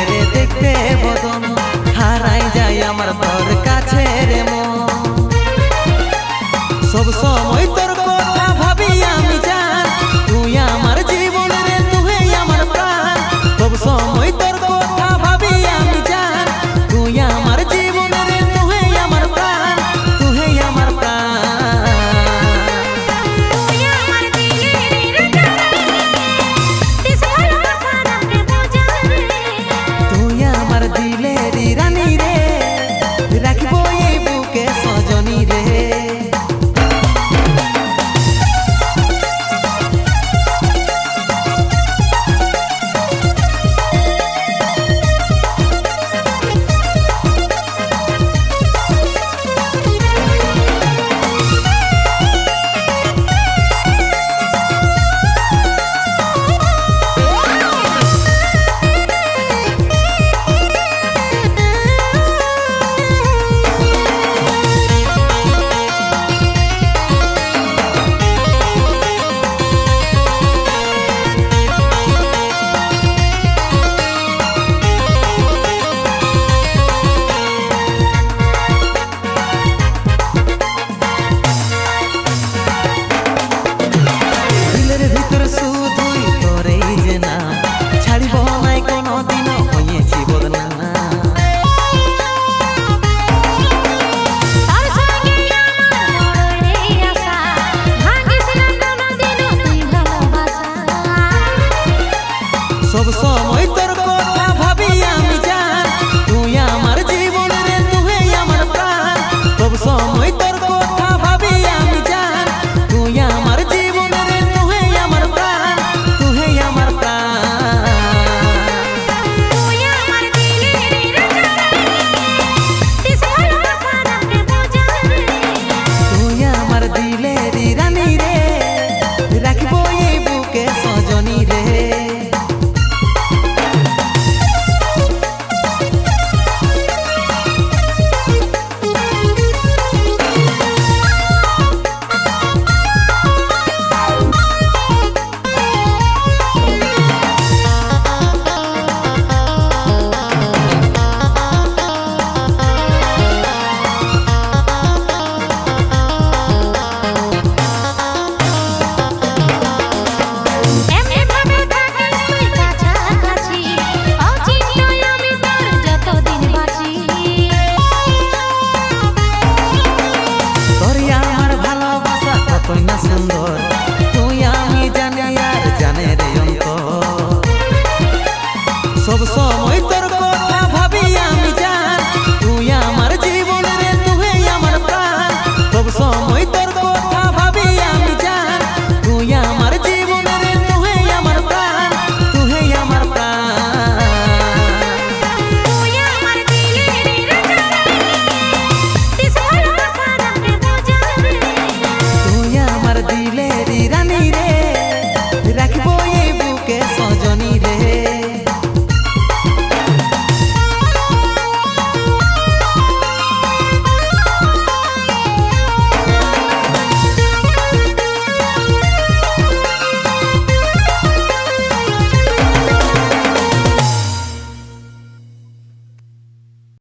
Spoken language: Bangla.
রে দেখতে বদন, হারাই যায় আমার তোর কাছে রে মন। সব সময় তোর কথা ভাবি আমি জান, তুই আমার জীবন রে, তুই আমার প্রাণ। সব সময় তোর কথা ভাবি আমি জান, তুই আমার জীবন রে, তুই আমার প্রাণ, তুই আমার প্রাণ। তুই আমার দিলের রানী রে, রাখবো এই বুকে সজনী রে। সব সময় তোর কথা ভাবি আমি জান, তুই আমার জীবন রে, তুই আমার প্রাণ। সব সময় তোর কথা ভাবি আমি জান, তুই আমার জীবন রে, তুই আমার প্রাণ, তুই আমার প্রাণ। তুই আমার দিলের রানী রে, রাখবো এই বুকে সজনী রে। সুন্দর তুই আমি জানি আর জানে রে অন্তর, সব সময় তোর কথা